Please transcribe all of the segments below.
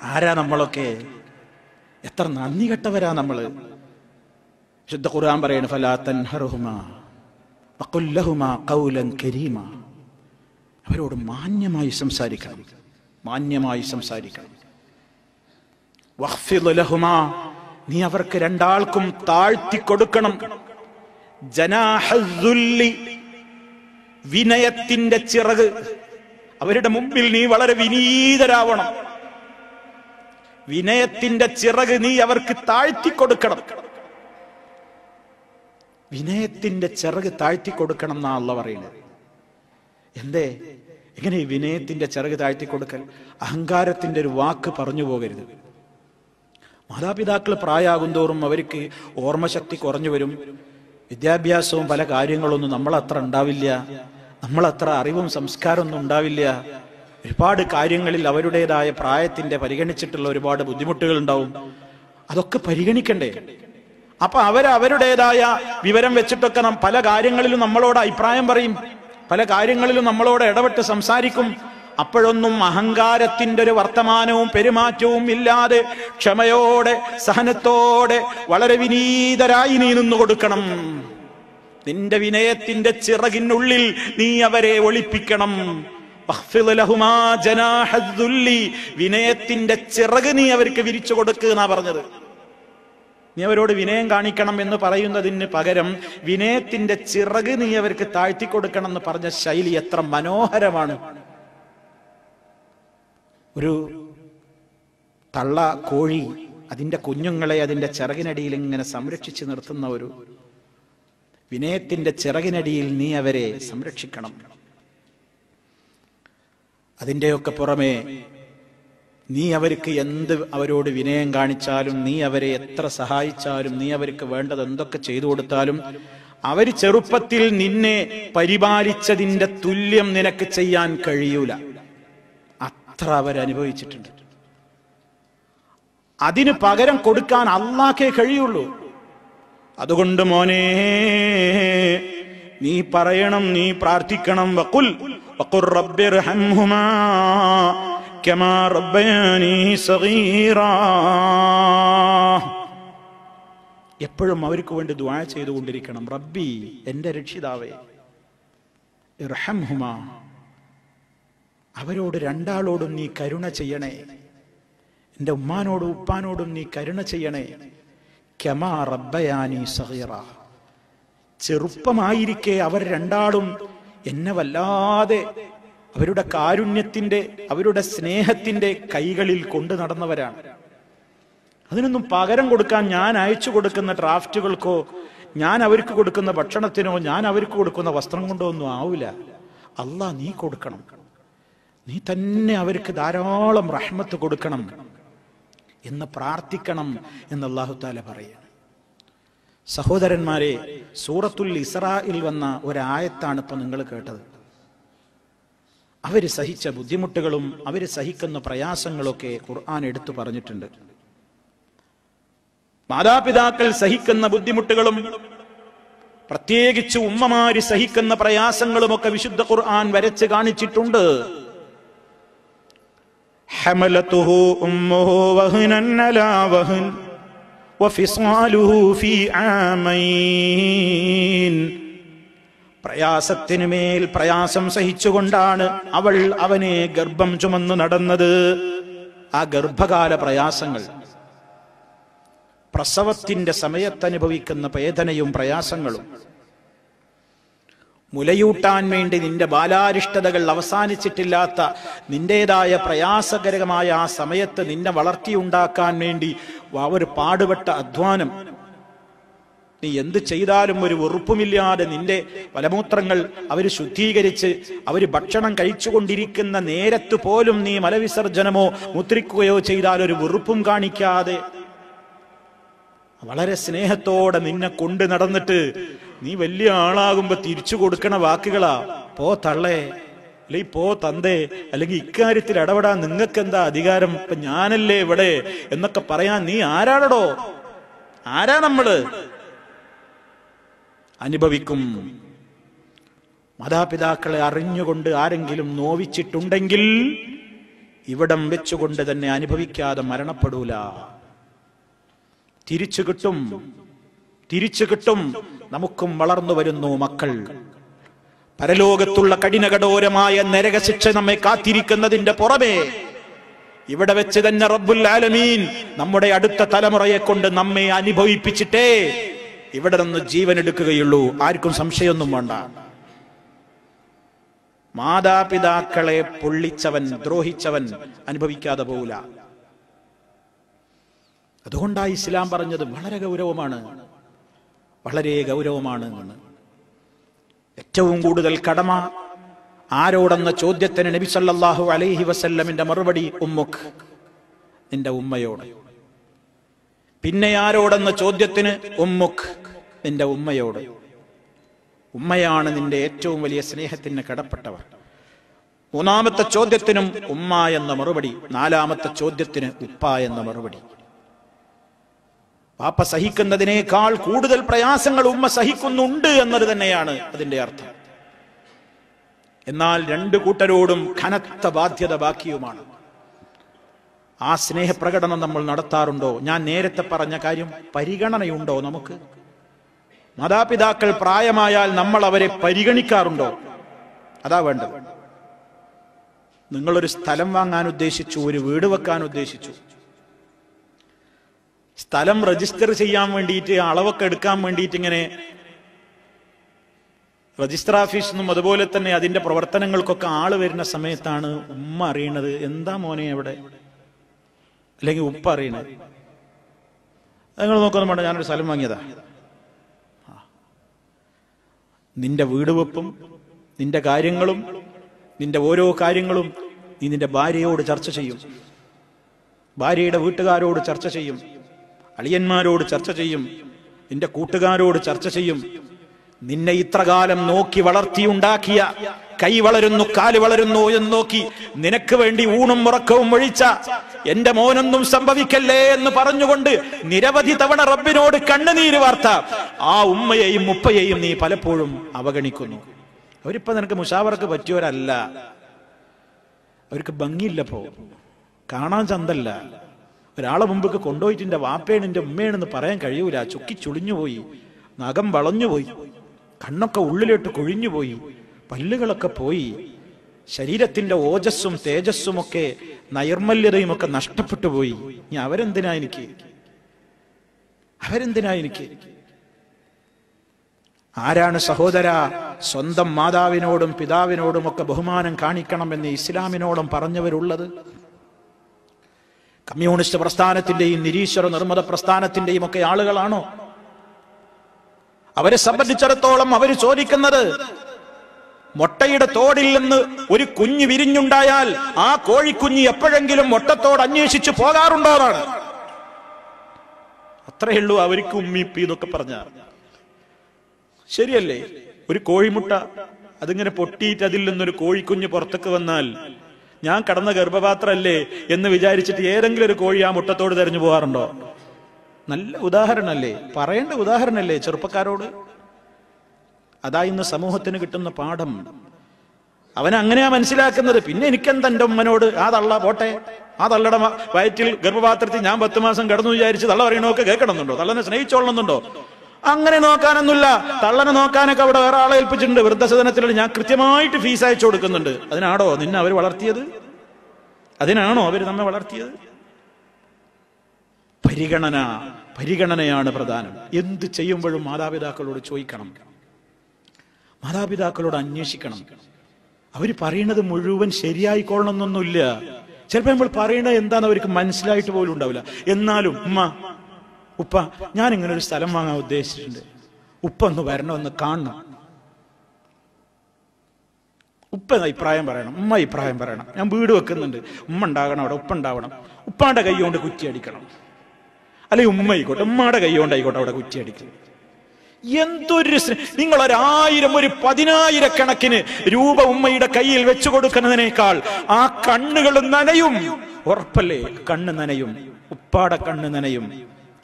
ആരാ നമ്മളൊക്കെ? എത്ര നന്ദി കെട്ടവരാ നമ്മള്. ശുദ്ധ ഖുർആൻ പറയാണ്, ഫലാ തൻഹറുഹുമാ വഖുൽ ലഹുമാ ഖൗലൻ കരീമാ. അവരോട് മാന്യമായി സംസാരിക്കണം, മാന്യമായി സംസാരിക്കണം. വഖ്ഫിദ് ലഹുമാ, നീ അവർക്ക് രണ്ടാൾക്കും താഴ്ത്തി കൊടുക്കണം. ജനാഹദ്ദുല്ലി, വിനയത്തിന്റെ ചിറക്. അവരുടെ മുമ്പിൽ നീ വളരെ വിനീതരാവണം. വിനയത്തിന്റെ ചിറക് നീ അവർക്ക് താഴ്ത്തി കൊടുക്കണം. വിനയത്തിന്റെ ചിറക് താഴ്ത്തി കൊടുക്കണം എന്നാ അള്ളാഹ് പറയുന്നത്. എന്തേ എങ്ങനെ ഈ വിനയത്തിന്റെ ചിറക് താഴ്ത്തി കൊടുക്കൽ? അഹങ്കാരത്തിന്റെ ഒരു വാക്ക് പറഞ്ഞു പോകരുത്. മാതാപിതാക്കൾ പ്രായമാകും തോറും അവർക്ക് ഓർമ്മശക്തി കുറഞ്ഞു വരും. വിദ്യാഭ്യാസവും പല കാര്യങ്ങളൊന്നും നമ്മളത്ര ഉണ്ടാവില്ല. നമ്മളത്ര അറിവും സംസ്കാരമൊന്നും ഉണ്ടാവില്ല. ഒരുപാട് കാര്യങ്ങളിൽ അവരുടേതായ പ്രായത്തിന്റെ പരിഗണിച്ചിട്ടുള്ള ഒരുപാട് ബുദ്ധിമുട്ടുകൾ ഉണ്ടാവും. അതൊക്കെ പരിഗണിക്കണ്ടേ? അപ്പൊ അവരുടേതായ വിവരം വെച്ചിട്ടൊക്കെ പല കാര്യങ്ങളിലും നമ്മളോട് അഭിപ്രായം പറയും, പല കാര്യങ്ങളിലും നമ്മളോട് ഇടപെട്ട് സംസാരിക്കും. അപ്പോഴൊന്നും അഹങ്കാരത്തിന്റെ ഒരു വർത്തമാനവും പെരുമാറ്റവും ഇല്ലാതെ ക്ഷമയോടെ സഹനത്തോടെ വളരെ വിനീതരായി നീ നിന്നു കൊടുക്കണം. നിന്റെ വിനയത്തിന്റെ ചിറകിനുള്ളിൽ നീ അവരെ ഒളിപ്പിക്കണം. വിനയത്തിന്റെ ചിറക് നീ അവർക്ക് വിരിച്ചു കൊടുക്കുക എന്നാ പറഞ്ഞത്. നീ അവരോട് വിനയം കാണിക്കണം എന്ന് പറയുന്നതിന് പകരം വിനയത്തിന്റെ ചിറക് നീ അവർക്ക് താഴ്ത്തി കൊടുക്കണം എന്ന് പറഞ്ഞ ശൈലി എത്ര മനോഹരമാണ്. ഒരു തള്ള കോഴി അതിന്റെ കുഞ്ഞുങ്ങളെ അതിന്റെ ചിറകിനടിയിൽ ഇങ്ങനെ സംരക്ഷിച്ചു നിർത്തുന്ന ഒരു വിനയത്തിന്റെ ചിറകിനടിയിൽ നീ അവരെ സംരക്ഷിക്കണം. അതിൻ്റെയൊക്കെ പുറമെ നീ അവർക്ക് എന്ത് അവരോട് വിനയം കാണിച്ചാലും, നീ അവരെ എത്ര സഹായിച്ചാലും, നീ അവർക്ക് വേണ്ടത് എന്തൊക്കെ ചെയ്തു കൊടുത്താലും അവർ ചെറുപ്പത്തിൽ നിന്നെ പരിപാലിച്ചതിന്റെ തുല്യം നിനക്ക് ചെയ്യാൻ കഴിയൂല. അത്ര അവരനുഭവിച്ചിട്ടുണ്ട്. അതിന് പകരം കൊടുക്കാൻ അല്ലാഹ്ക്കേ കഴിയുള്ളൂ. അതുകൊണ്ട് മോനെ നീ പറയണം, നീ പ്രാർത്ഥിക്കണം. വഖുൽ റബ്ബിർഹംഹുമാ കമാ റബ്ബയാനി സഗീറാ. എപ്പോഴും അവർക്ക് വേണ്ടി ദുആ ചെയ്തുകൊണ്ടിരിക്കണം. റബ്ബി, എന്റെ രക്ഷിതാവേ, ഇർഹംഹുമാ, അവരോട് രണ്ടാളോടും നീ കരുണ ചെയ്യണേ. എന്റെ ഉമ്മാനോടും ഉപ്പാനോടും നീ കരുണ ചെയ്യണേ. കമാ റബ്ബയാനി സഗീറാ, ചെറുപ്പമായിരിക്കെ അവർ രണ്ടാളും എന്നെ വല്ലാതെ അവരുടെ കാരുണ്യത്തിന്റെ അവരുടെ സ്നേഹത്തിന്റെ കൈകളിൽ കൊണ്ടു നടന്നവരാണ്. അതിനൊന്നും പകരം കൊടുക്കാൻ ഞാൻ അയച്ചു കൊടുക്കുന്ന ഡ്രാഫ്റ്റുകൾക്കോ ഞാൻ അവർക്ക് കൊടുക്കുന്ന ഭക്ഷണത്തിനോ ഞാൻ അവർക്ക് കൊടുക്കുന്ന വസ്ത്രം കൊണ്ടോ ഒന്നും ആവില്ല. അല്ലാഹ് നീ കൊടുക്കണം, നീ തന്നെ അവർക്ക് ധാരാളം റഹ്മത്ത് കൊടുക്കണം എന്ന് പ്രാർത്ഥിക്കണം എന്ന് അല്ലാഹു തആല പറയുന്നു. സഹോദരന്മാരെ, സൂറത്തുൽ ഇസ്രായിൽ വന്ന ഒരായത്താണ് ഇപ്പൊ നിങ്ങൾ കേട്ടത്. അവര് സഹിച്ച ബുദ്ധിമുട്ടുകളും അവര് സഹിക്കുന്ന പ്രയാസങ്ങളൊക്കെ ഖുർആൻ എടുത്തു പറഞ്ഞിട്ടുണ്ട്. മാതാപിതാക്കൾ സഹിക്കുന്ന ബുദ്ധിമുട്ടുകളും പ്രത്യേകിച്ച് ഉമ്മമാര് സഹിക്കുന്ന പ്രയാസങ്ങളുമൊക്കെ വിശുദ്ധ ഖുർആൻ വരച്ച് കാണിച്ചിട്ടുണ്ട്. ഹമലതുഹു ഉമ്മുഹു വഹ്നൻ അലാ വഹ്ൻ വഫിസ്വാലുഹു ഫീ ആമൈൻ. പ്രയാസത്തിനുമേൽ പ്രയാസം സഹിച്ചുകൊണ്ടാണ് അവനെ ഗർഭം ചുമന്നു നടന്നത്. ആ ഗർഭകാല പ്രയാസങ്ങൾ, പ്രസവത്തിന്റെ സമയത്തനുഭവിക്കുന്ന വേദനയും പ്രയാസങ്ങളും, മുലയൂട്ടാൻ വേണ്ടി നിന്റെ ബാലാരിഷ്ടതകൾ അവസാനിച്ചിട്ടില്ലാത്ത നിന്റേതായ പ്രയാസകരമായ ആ സമയത്ത് നിന്നെ വളർത്തിയുണ്ടാക്കാൻ വേണ്ടി ഒരു പാടുപെട്ട അധ്വാനം, നീ എന്ത് ചെയ്താലും ഒരു വെറുപ്പുമില്ലാതെ നിന്റെ മലമൂത്രങ്ങൾ അവർ ശുദ്ധീകരിച്ച് അവർ ഭക്ഷണം കഴിച്ചുകൊണ്ടിരിക്കുന്ന നേരത്ത് പോലും നീ മലവിസർജനമോ മൂത്രിക്കുകയോ ചെയ്താൽ ഒരു വെറുപ്പും കാണിക്കാതെ വളരെ സ്നേഹത്തോടെ നിന്നെ കൊണ്ട് നടന്നിട്ട് നീ വലിയ ആളാകുമ്പോ തിരിച്ചു കൊടുക്കണ വാക്കുകളാ, പോ തള്ളേ, അല്ലെങ്കിൽ പോ തന്തേ, അല്ലെങ്കിൽ ഇക്കാര്യത്തിൽ ഇടപെടാൻ നിങ്ങൾക്ക് എന്താ അധികാരം, ഇപ്പൊ ഞാനല്ലേ ഇവിടെ എന്നൊക്കെ പറയാൻ നീ ആരാടോ? ആരാ നമ്മള്? അനുഭവിക്കും. മാതാപിതാക്കളെ അറിഞ്ഞുകൊണ്ട് ആരെങ്കിലും നോവിച്ചിട്ടുണ്ടെങ്കിൽ ഇവിടം വെച്ചുകൊണ്ട് തന്നെ അനുഭവിക്കാതെ മരണപ്പെടൂല. തിരിച്ചു കിട്ടും. നമുക്കും വളർന്നു വരുന്നു മക്കൾ. പരലോകത്തുള്ള കഠിനകഠോരമായ നരകശിക്ഷ നമ്മെ കാത്തിരിക്കുന്നതിന്റെ പുറമെ ഇവിടെ വെച്ച് തന്നെ റബ്ബുൽ ആലമീൻ നമ്മുടെ അടുത്ത തലമുറയെ കൊണ്ട് നമ്മെ അനുഭവിപ്പിച്ചിട്ടേ ഇവിടെ നിന്ന് ജീവൻ എടുക്കുകയുള്ളൂ. ആർക്കും സംശയമൊന്നും വേണ്ട. മാതാപിതാക്കളെ പൊള്ളിച്ചവൻ, ദ്രോഹിച്ചവൻ അനുഭവിക്കാതെ പോവില്ല. അതുകൊണ്ടാണ് ഇസ്ലാം പറഞ്ഞത് വളരെ ഗൗരവമാണ് എന്ന്. ഏറ്റവും കൂടുതൽ കടമ ആരോടെന്ന ചോദ്യത്തിന് നബി സല്ലല്ലാഹു അലൈഹി വസല്ലമിന്റെ മറുപടി ഉമ്മുക്ക്, നിന്റെ ഉമ്മയോട്. പിന്നെ ആരോടെന്ന ചോദ്യത്തിന് ഉമ്മുക്ക്, നിന്റെ ഉമ്മയോട്. ഉമ്മയാണ് നിന്റെ ഏറ്റവും വലിയ സ്നേഹത്തിന് കടപ്പെട്ടവർ. മൂന്നാമത്തെ ചോദ്യത്തിനും ഉമ്മ എന്ന മറുപടി, നാലാമത്തെ ചോദ്യത്തിന് ഉപ്പ എന്ന മറുപടി. പാപ്പ സഹിക്കുന്നതിനേക്കാൾ കൂടുതൽ പ്രയാസങ്ങൾ ഉമ്മ സഹിക്കുന്നുണ്ട് എന്നത് തന്നെയാണ് അതിന്റെ അർത്ഥം. എന്നാൽ രണ്ടു കൂട്ടരോടും കനത്ത ബാധ്യത ബാക്കിയുമാണ്. ആ സ്നേഹപ്രകടനം നമ്മൾ നടത്താറുണ്ടോ? ഞാൻ നേരത്തെ പറഞ്ഞ കാര്യം, പരിഗണനയുണ്ടോ നമുക്ക്? മാതാപിതാക്കൾ പ്രായമായാൽ നമ്മൾ അവരെ പരിഗണിക്കാറുണ്ടോ? അതാ വേണ്ടത്. നിങ്ങളൊരു സ്ഥലം വാങ്ങാൻ ഉദ്ദേശിച്ചു, ഒരു വീട് വെക്കാൻ ഉദ്ദേശിച്ചു. സ്ഥലം രജിസ്റ്റർ ചെയ്യാൻ വേണ്ടിയിട്ട്, അളവൊക്കെ എടുക്കാൻ വേണ്ടിയിട്ട് ഇങ്ങനെ രജിസ്റ്റർ ഓഫീസിൽ നിന്നും അതുപോലെ തന്നെ അതിന്റെ പ്രവർത്തനങ്ങൾക്കൊക്കെ ആള് വരുന്ന സമയത്താണ് ഉമ്മ അറിയണത്, എന്താ മോനെ എവിടെ, അല്ലെങ്കിൽ ഉപ്പ അറിയണത്. നിങ്ങൾ നോക്കുന്ന വേണ്ട, ഞാനൊരു സ്ഥലം വാങ്ങിയതാ. നിന്റെ വീട് വെപ്പും നിന്റെ കാര്യങ്ങളും നിന്റെ ഓരോ കാര്യങ്ങളും നീ നിന്റെ ഭാര്യയോട് ചർച്ച ചെയ്യും, ഭാര്യയുടെ വീട്ടുകാരോട് ചർച്ച ചെയ്യും, അളിയന്മാരോട് ചർച്ച ചെയ്യും, നിന്റെ കൂട്ടുകാരോട് ചർച്ച ചെയ്യും. നിന്നെ ഇത്രകാലം നോക്കി വളർത്തിയുണ്ടാക്കിയ, കൈ വളരുന്നു കാല് വളരുന്നു എന്ന് നോക്കി നിനക്ക് വേണ്ടി ഊണും ഉറക്കവും ഒഴിച്ച എന്റെ മോനൊന്നും സംഭവിക്കല്ലേ എന്ന് പറഞ്ഞുകൊണ്ട് നിരവധി തവണ റബ്ബിനോട് കണ്ണുനീര് വാർത്ത ആ ഉമ്മയെയും ഉപ്പയെയും നീ പലപ്പോഴും അവഗണിക്കുന്നു. അവരിപ്പോ നിനക്ക് മുഷാവറക്ക് പറ്റിയവരല്ല, അവർക്ക് ഭംഗിയില്ലപ്പോ, കാണാൻ ചന്തല്ല. ഒരാളെ മുമ്പ് കൊണ്ടുപോയിട്ട് എന്റെ വാപ്പേണ് എന്റെ ഉമ്മയാണെന്ന് പറയാൻ കഴിയൂല. ചുക്കി ചുളിഞ്ഞുപോയി, നഖം വളഞ്ഞുപോയി, കണ്ണൊക്കെ ഉള്ളിലോട്ട് കൊഴിഞ്ഞുപോയി, പല്ലുകളൊക്കെ പോയി, ശരീരത്തിന്റെ ഓജസ്സും തേജസ്സും ഒക്കെ നൈർമല്യതയും ഒക്കെ നഷ്ടപ്പെട്ടു പോയി. ഇനി അവരെന്തിനാ എനിക്ക്? ആരാണ് സഹോദര സ്വന്തം മാതാവിനോടും പിതാവിനോടും ഒക്കെ ബഹുമാനം കാണിക്കണമെന്ന് ഇസ്ലാമിനോടും പറഞ്ഞവരുള്ളത്? കമ്മ്യൂണിസ്റ്റ് പ്രസ്ഥാനത്തിന്റെയും നിരീശ്വര നിർമ്മത പ്രസ്ഥാനത്തിന്റെയും ഒക്കെ ആളുകളാണോ? അവരെ സംബന്ധിച്ചിടത്തോളം അവർ ചോദിക്കുന്നത്, മുട്ടയുടെ തോടിൽ നിന്ന് ഒരു കുഞ്ഞ് വിരിഞ്ഞുണ്ടായാൽ ആ കോഴിക്കുഞ്ഞ് എപ്പോഴെങ്കിലും മുട്ടത്തോട് അന്വേഷിച്ച് പോകാറുണ്ടോ എന്നാണ്. അത്രയേ ഉള്ളൂ അവർക്ക് ഉമ്മിപ്പി എന്നൊക്കെ പറഞ്ഞ. ശരിയല്ലേ? ഒരു കോഴിമുട്ട അതിങ്ങനെ പൊട്ടിയിട്ട് അതിൽ നിന്നൊരു കോഴിക്കുഞ്ഞ് പുറത്തേക്ക് വന്നാൽ ഞാൻ കടന്ന ഗർഭപാത്രമല്ലേ എന്ന് വിചാരിച്ചിട്ട് ഏതെങ്കിലും ഒരു കോഴി ആ മുട്ടത്തോട് തെരഞ്ഞു പോകാറുണ്ടോ? നല്ല ഉദാഹരണല്ലേ, പറയേണ്ട ഉദാഹരണല്ലേ ചെറുപ്പക്കാരോട്. അതാ ഇന്ന് സമൂഹത്തിന് കിട്ടുന്ന പാഠം. അവൻ അങ്ങനെയാ മനസ്സിലാക്കുന്നത്. പിന്നെ എനിക്കെന്താ എന്റെ ഉമ്മനോട്, ആ തള്ള പോട്ടെ, ആ തള്ളയുടെ വയറ്റിൽ ഗർഭപാത്രത്തിൽ ഞാൻ 10 മാസം കിടന്നു വിചാരിച്ച് തള്ള പറയണമൊക്കെ കേൾക്കണമെന്നുണ്ടോ? തള്ളനെ സ്നേഹിച്ചോളണമെന്നുണ്ടോ? അങ്ങനെ നോക്കാനൊന്നുമില്ല. തള്ളനെ നോക്കാനൊക്കെ അവിടെ വേറെ ആളെ ഏൽപ്പിച്ചിട്ടുണ്ട്. വൃദ്ധസദനത്തിലുള്ള ഞാൻ കൃത്യമായിട്ട് ഫീസ് അയച്ചു കൊടുക്കുന്നുണ്ട്. അതിനാണോ നിന്നെ അവർ വളർത്തിയത്? അതിനാണോ അവർ നമ്മെ വളർത്തിയത്? പരിഗണനയാണ് പ്രധാനം. എന്ത് ചെയ്യുമ്പോഴും മാതാപിതാക്കളോട് ചോദിക്കണം, മാതാപിതാക്കളോട് അന്വേഷിക്കണം. അവർ പറയുന്നത് മുഴുവൻ ശരിയായിക്കൊള്ളണമെന്നൊന്നുമില്ല. ചിലപ്പോൾ നമ്മൾ പറയണത് എന്താന്ന് അവർക്ക് മനസ്സിലായിട്ട് പോലും ഉണ്ടാവില്ല. എന്നാലും ഉമ്മ, ഉപ്പ, ഞാൻ ഇങ്ങനെ ഒരു സ്ഥലം വാങ്ങാൻ ഉദ്ദേശിച്ചിട്ടുണ്ട്, ഉപ്പ ഒന്ന് വരണം, ഒന്ന് കാണണം. ഉപ്പ അഭിപ്രായം പറയണം, ഉമ്മ അഭിപ്രായം പറയണം. ഞാൻ വീട് വെക്കുന്നുണ്ട്, ഉമ്മ ഉണ്ടാകണം അവിടെ, ഉപ്പ ഉണ്ടാവണം. ഉപ്പാന്റെ കൈ കൊണ്ട് കുറ്റി അടിക്കണം, അല്ലെങ്കിൽ ഉമ്മ ആയിക്കോട്ടെ ഉമ്മയുടെ കൈ കൊണ്ടായിക്കോട്ടെ അവിടെ കുറ്റി അടിക്കണം. എന്തൊരു നിങ്ങൾ 1000 ഒരു 10,000 കണക്കിന് രൂപ ഉമ്മയുടെ കയ്യിൽ വെച്ചു കൊടുക്കുന്നതിനേക്കാൾ ആ കണ്ണുകൾ നനയും. ഉറപ്പല്ലേ? കണ്ണ് നനയും, ഉപ്പാടെ കണ്ണ് നനയും.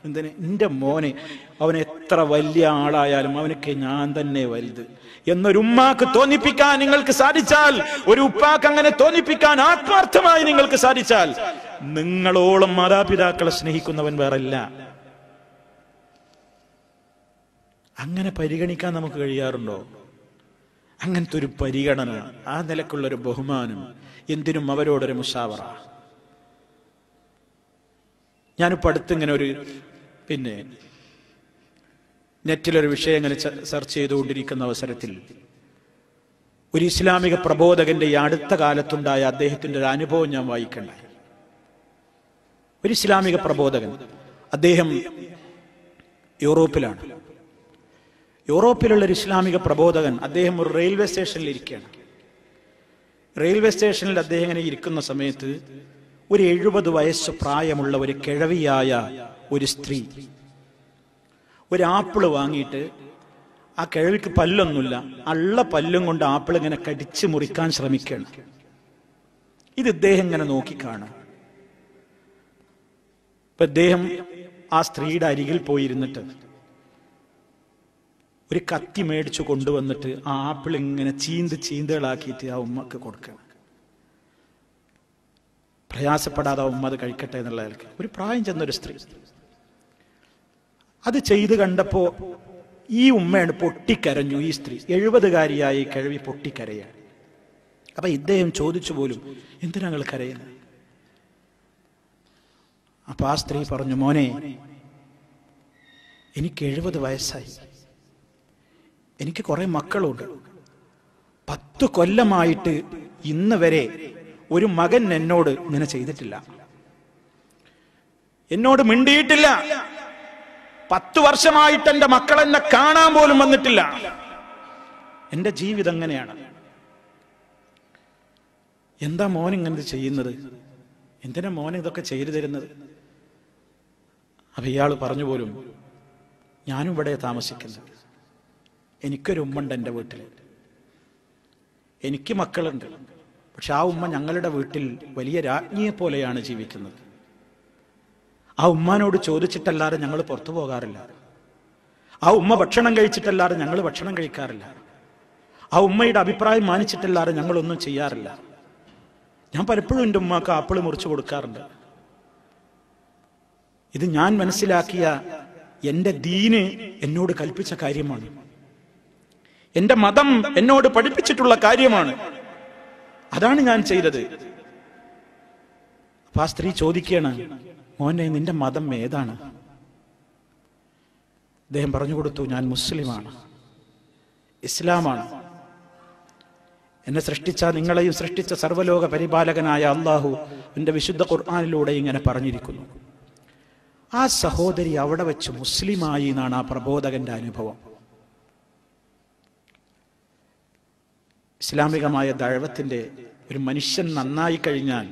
എന്തിന്? എൻ്റെ മോനെ, അവൻ എത്ര വലിയ ആളായാലും അവനൊക്കെ ഞാൻ തന്നെ വലുത് എന്നൊരു ഉമ്മാക്ക് തോന്നിപ്പിക്കാൻ നിങ്ങൾക്ക് സാധിച്ചാൽ, ഒരു ഉപ്പാക്ക് അങ്ങനെ തോന്നിപ്പിക്കാൻ ആത്മാർത്ഥമായി നിങ്ങൾക്ക് സാധിച്ചാൽ, നിങ്ങളോളം മാതാപിതാക്കളെ സ്നേഹിക്കുന്നവൻ വേറല്ല. അങ്ങനെ പരിഗണിക്കാൻ നമുക്ക് കഴിയാറുണ്ടോ? അങ്ങനത്തെ ഒരു പരിഗണന, ആ നിലക്കുള്ളൊരു ബഹുമാനം, എന്തിനും അവരോടൊരു മുഷാവറ. ഞാനിപ്പോൾ അടുത്തിങ്ങനെ ഒരു നെറ്റിലൊരു വിഷയം ഇങ്ങനെ സെർച്ച് ചെയ്തുകൊണ്ടിരിക്കുന്ന അവസരത്തിൽ ഒരു ഇസ്ലാമിക പ്രബോധകന്റെ ഈ അടുത്ത കാലത്തുണ്ടായ അദ്ദേഹത്തിന്റെ ഒരു അനുഭവം ഞാൻ വായിക്കണ്ടായി. ഒരു ഇസ്ലാമിക പ്രബോധകൻ, അദ്ദേഹം യൂറോപ്പിലാണ്. യൂറോപ്പിലുള്ള ഒരു ഇസ്ലാമിക പ്രബോധകൻ, അദ്ദേഹം ഒരു റെയിൽവേ സ്റ്റേഷനിൽ ഇരിക്കുകയാണ്. റെയിൽവേ സ്റ്റേഷനിൽ അദ്ദേഹം ഇങ്ങനെ ഇരിക്കുന്ന സമയത്ത് ഒരു 70 വയസ്സ് പ്രായമുള്ള ഒരു കിഴവിയായ ഒരു സ്ത്രീ ഒരു ആപ്പിള് വാങ്ങിയിട്ട്, ആ കിഴവിക്ക് പല്ലൊന്നുമില്ല, ഉള്ള പല്ലും കൊണ്ട് ആപ്പിൾ ഇങ്ങനെ കടിച്ച് മുറിക്കാൻ ശ്രമിക്കുകയാണ്. ഇത് ഇദ്ദേഹം ഇങ്ങനെ നോക്കിക്കാണും. ഇപ്പൊ ഇദ്ദേഹം ആ സ്ത്രീയുടെ അരികിൽ പോയിരുന്നിട്ട് ഒരു കത്തി മേടിച്ചു കൊണ്ടുവന്നിട്ട് ആ ആപ്പിൾ ഇങ്ങനെ ചീന്തകളാക്കിയിട്ട് ആ ഉമ്മക്ക് കൊടുക്കണം. പ്രയാസപ്പെടാതെ ആ ഉമ്മ അത് കഴിക്കട്ടെ എന്നുള്ള ആൾക്ക്. ഒരു പ്രായം ചെന്നൊരു സ്ത്രീ അത് ചെയ്ത് കണ്ടപ്പോ ഈ ഉമ്മയാണ് പൊട്ടിക്കരഞ്ഞു. ഈ സ്ത്രീ 70-കാരിയായി കിഴവി പൊട്ടിക്കരയാണ്. അപ്പൊ ഇദ്ദേഹം ചോദിച്ചു പോലും, എന്തിനാ നിങ്ങൾ കരയുന്നത്? അപ്പൊ ആ സ്ത്രീ പറഞ്ഞു, മോനെ, എനിക്ക് 70 വയസ്സായി, എനിക്ക് കുറെ മക്കളുണ്ട്, 10 കൊല്ലമായിട്ട് ഇന്ന് വരെ ഒരു മകൻ എന്നോട് ഇങ്ങനെ ചെയ്തിട്ടില്ല, എന്നോട് മിണ്ടിയിട്ടില്ല. 10 വർഷമായിട്ട് എന്റെ മക്കൾ എന്നെ കാണാൻ പോലും വന്നിട്ടില്ല. എന്റെ ജീവിതം എങ്ങനെയാണ്? എന്താ മോൻ ഇങ്ങനെ ചെയ്യുന്നത്? എന്തിനാ മോൻ ഇതൊക്കെ ചെയ്തു തരുന്നത്? അപ്പൊ ഇയാൾ പറഞ്ഞു പോലും, ഞാനും ഇവിടെ താമസിക്കുന്നത്, എനിക്കൊരു ഉമ്മണ്ട് എൻ്റെ വീട്ടിൽ, എനിക്ക് മക്കളുണ്ട്. പക്ഷെ ആ ഉമ്മ ഞങ്ങളുടെ വീട്ടിൽ വലിയ രാജ്ഞിയെ പോലെയാണ് ജീവിക്കുന്നത്. ആ ഉമ്മാനോട് ചോദിച്ചിട്ടല്ലാതെ ഞങ്ങൾ പുറത്തു പോകാറില്ല. ആ ഉമ്മ ഭക്ഷണം കഴിച്ചിട്ടല്ലാതെ ഞങ്ങൾ ഭക്ഷണം കഴിക്കാറില്ല. ആ ഉമ്മയുടെ അഭിപ്രായം മാനിച്ചിട്ടല്ലാതെ ഞങ്ങളൊന്നും ചെയ്യാറില്ല. ഞാൻ പലപ്പോഴും എൻ്റെ ഉമ്മാക്ക് ആപ്പിൾ മുറിച്ചു കൊടുക്കാറുണ്ട്. ഇത് ഞാൻ മനസ്സിലാക്കിയ എൻ്റെ ദീന് എന്നോട് കൽപ്പിച്ച കാര്യമാണ്, എൻ്റെ മതം എന്നോട് പഠിപ്പിച്ചിട്ടുള്ള കാര്യമാണ്. അതാണ് ഞാൻ ചെയ്തത്. അപ്പൊ ആ സ്ത്രീ ചോദിക്കുകയാണ്, മോനെ, നിന്റെ മതം ഏതാണ്? അദ്ദേഹം പറഞ്ഞു കൊടുത്തു, ഞാൻ മുസ്ലിമാണ്, ഇസ്ലാമാണ്. എന്നെ സൃഷ്ടിച്ച, നിങ്ങളെയും സൃഷ്ടിച്ച സർവ്വലോക പരിപാലകനായ അള്ളാഹു എന്റെ വിശുദ്ധ ഖുർആനിലൂടെ ഇങ്ങനെ പറഞ്ഞിരിക്കുന്നു. ആ സഹോദരി അവിടെ വെച്ച് മുസ്ലിമായി എന്നാണ് ആ പ്രബോധകന്റെ അനുഭവം. ഇസ്ലാമികമായ ദഅവത്തിന്റെ ഒരു മനുഷ്യൻ നന്നായി കഴിഞ്ഞാൽ,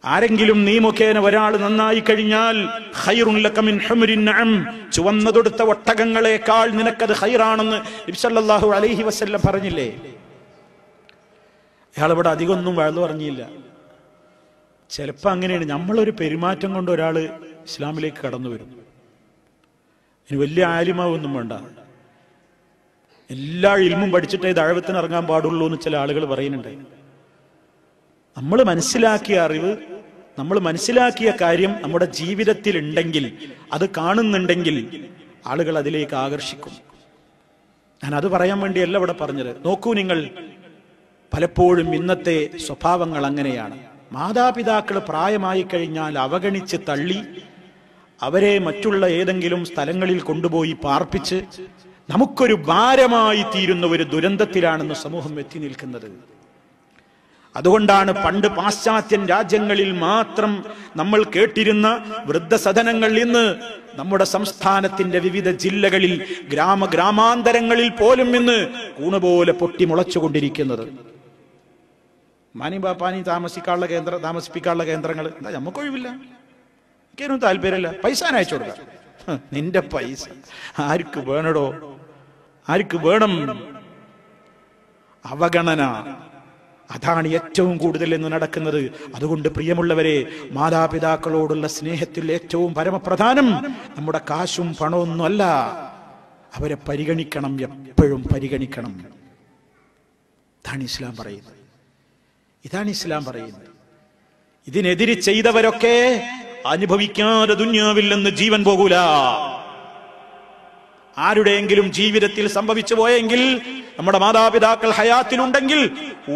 ആരെങ്കിലും നീ മുഖേന ഒരാൾ നന്നായി കഴിഞ്ഞാൽ, ചുവന്നതൊടുത്ത ഒട്ടകങ്ങളെക്കാൾ നിനക്കത് ഖൈറാണെന്ന് നബി സല്ലല്ലാഹു അലൈഹി വസല്ലം പറഞ്ഞില്ലേ? അയാൾ ഇവിടെ അധികമൊന്നും വഴന്നു പറഞ്ഞില്ല. ചിലപ്പോ അങ്ങനെയാണ്, നമ്മളൊരു പെരുമാറ്റം കൊണ്ട് ഒരാൾ ഇസ്ലാമിലേക്ക് കടന്നു വരും. ഇനി വലിയ ആലിമാവൊന്നും വേണ്ട, എല്ലാ ഇൽമും പഠിച്ചിട്ടേ ദഅവത്തിന് ഇറങ്ങാൻ പാടുള്ളൂ എന്ന് ചില ആളുകൾ പറയുന്നുണ്ട്. നമ്മൾ മനസ്സിലാക്കിയ അറിവ്, നമ്മൾ മനസ്സിലാക്കിയ കാര്യം നമ്മുടെ ജീവിതത്തിൽ ഉണ്ടെങ്കിൽ, അത് കാണുന്നുണ്ടെങ്കിൽ ആളുകൾ അതിലേക്ക് ആകർഷിക്കും. ഞാൻ അത് പറയാൻ വേണ്ടിയല്ല ഇവിടെ പറഞ്ഞത്. നോക്കൂ നിങ്ങൾ, പലപ്പോഴും ഇന്നത്തെ സ്വഭാവങ്ങൾ അങ്ങനെയാണ്. മാതാപിതാക്കൾ പ്രായമായി കഴിഞ്ഞാൽ അവഗണിച്ച് തള്ളി അവരെ മറ്റുള്ള ഏതെങ്കിലും സ്ഥലങ്ങളിൽ കൊണ്ടുപോയി പാർപ്പിച്ച് നമുക്കൊരു ഭാരമായി തീരുന്ന ഒരു ദുരന്തത്തിലാണെന്ന് സമൂഹം എത്തി നിൽക്കുന്നത്. അതുകൊണ്ടാണ് പണ്ട് പാശ്ചാത്യൻ രാജ്യങ്ങളിൽ മാത്രം നമ്മൾ കേട്ടിരുന്ന വൃദ്ധസദനങ്ങൾ ഇന്ന് നമ്മുടെ സംസ്ഥാനത്തിന്റെ വിവിധ ജില്ലകളിൽ, ഗ്രാമാന്തരങ്ങളിൽ പോലും ഇന്ന് കൂണുപോലെ പൊട്ടി മുളച്ചുകൊണ്ടിരിക്കുന്നത്. മാനിബാപ്പാനി താമസിപ്പിക്കാനുള്ള കേന്ദ്രങ്ങൾ എന്താ? നമുക്കൊഴിവില്ല, എനിക്കൊന്നും താല്പര്യമില്ല, പൈസ അയച്ചു കൊടുക്കാം. നിന്റെ പൈസ ആർക്ക് വേണടോ? ആർക്ക് വേണം? അവഗണന, അതാണ് ഏറ്റവും കൂടുതൽ ഇന്ന് നടക്കുന്നത്. അതുകൊണ്ട് പ്രിയമുള്ളവരെ, മാതാപിതാക്കളോടുള്ള സ്നേഹത്തിൽ ഏറ്റവും പരമപ്രധാനം നമ്മുടെ കാശും പണമൊന്നുമല്ല. അവരെ പരിഗണിക്കണം, എപ്പോഴും പരിഗണിക്കണം. ഇതാണ് ഇസ്ലാം പറയുന്നത്. ഇതാണ് ഇസ്ലാം പറയുന്നത്. ഇതിനെതിരെ ചെയ്തവരൊക്കെ അനുഭവിക്കാതെ ദുനിയാവിൽ നിന്ന് ജീവൻ പോകൂല. ആരുടെയെങ്കിലും ജീവിതത്തിൽ സംഭവിച്ചു പോയെങ്കിൽ, നമ്മുടെ മാതാപിതാക്കൾ ഹയാത്തിലുണ്ടെങ്കിൽ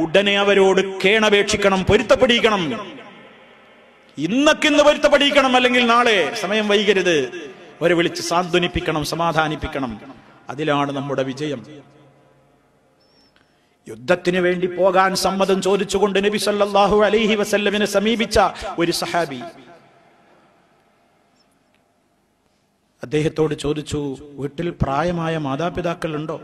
ഉടനെ അവരോട് കേണപേക്ഷിക്കണം, പൊരുത്തപ്പെടിക്കണം. ഇന്നൊക്കിന്ന് പൊരുത്തപ്പെടിക്കണം, അല്ലെങ്കിൽ നാളെ സമയം വൈകരുത്. അവരെ വിളിച്ച് സാന്ത്വനിപ്പിക്കണം, സമാധാനിപ്പിക്കണം. അതിലാണ് നമ്മുടെ വിജയം. യുദ്ധത്തിന് വേണ്ടി പോകാൻ സമ്മതം ചോദിച്ചുകൊണ്ട് നബി സല്ലല്ലാഹു അലൈഹി വസല്ലമിനെ സമീപിച്ച ഒരു സഹാബി അദ്ദേഹത്തോട് ചോദിച്ചു, വീട്ടിൽ പ്രായമായ മാതാപിതാക്കൾ ഉണ്ടോ?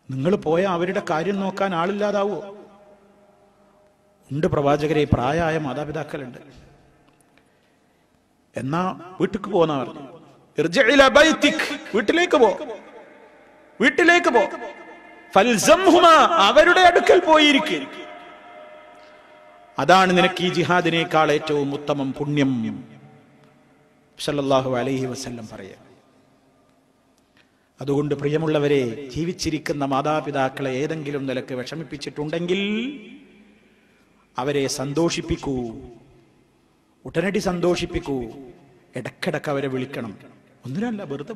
നിങ്ങൾ പോയ അവരുടെ കാര്യം നോക്കാൻ ആളില്ലാതാവോ? ഉണ്ട് പ്രവാചകരെ, പ്രായമായ മാതാപിതാക്കളുണ്ട്. എന്നാ വീട്ടിലേക്ക് പോന്നാ പറഞ്ഞു. വീട്ടിലേക്ക് പോ, വീട്ടിലേക്ക് പോ. അവരുടെ അടുക്കൽ പോയിരിക്കും. അതാണ് നിനക്ക് ഈ ജിഹാദിനേക്കാൾ ഏറ്റവും ഉത്തമം, പുണ്യം സല്ലല്ലാഹു അലൈഹി വസല്ലം പറയാം. അതുകൊണ്ട് പ്രിയമുള്ളവരെ, ജീവിച്ചിരിക്കുന്ന മാതാപിതാക്കളെ ഏതെങ്കിലും നിലക്ക് വിഷമിപ്പിച്ചിട്ടുണ്ടെങ്കിൽ അവരെ സന്തോഷിപ്പിക്കൂ, ഉടനടി സന്തോഷിപ്പിക്കൂ. ഇടക്കിടക്ക് അവരെ വിളിക്കണം. ഒന്നിനല്ല, വെറുതെ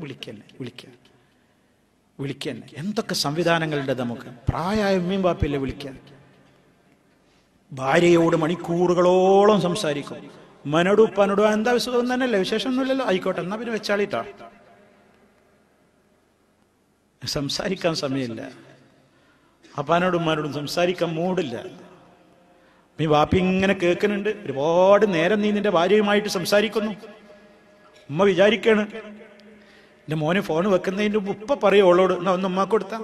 വിളിക്കാൻ എന്തൊക്കെ സംവിധാനങ്ങളുണ്ട് നമുക്ക്. പ്രായമായ ഉമ്മയും ബാപ്പയല്ലേ വിളിക്കാൻ. ഭാര്യയോട് മണിക്കൂറുകളോളം സംസാരിക്കും. മനോടും ഉപ്പാനോടും എന്താ വിശേഷം തന്നെയല്ലേ, വിശേഷമൊന്നുമില്ലല്ലോ, ആയിക്കോട്ടെ എന്നാ പിന്നെ വെച്ചാളിട്ടാ. സംസാരിക്കാൻ സമയമില്ല. അപ്പാനോടും ഉമ്മാനോടും സംസാരിക്കാൻ മൂടില്ല. നീ വാപ്പി ഇങ്ങനെ കേൾക്കുന്നുണ്ട്, ഒരുപാട് നേരം നീ നിന്റെ ഭാര്യയുമായിട്ട് സംസാരിക്കുന്നു. ഉമ്മ വിചാരിക്കാണ്, എന്റെ മോനെ ഫോൺ വെക്കുന്നതിന്റെ ഉപ്പ പറയും ഓളോട്, എന്നാ ഒന്ന് ഉമ്മാക്ക് കൊടുത്താ,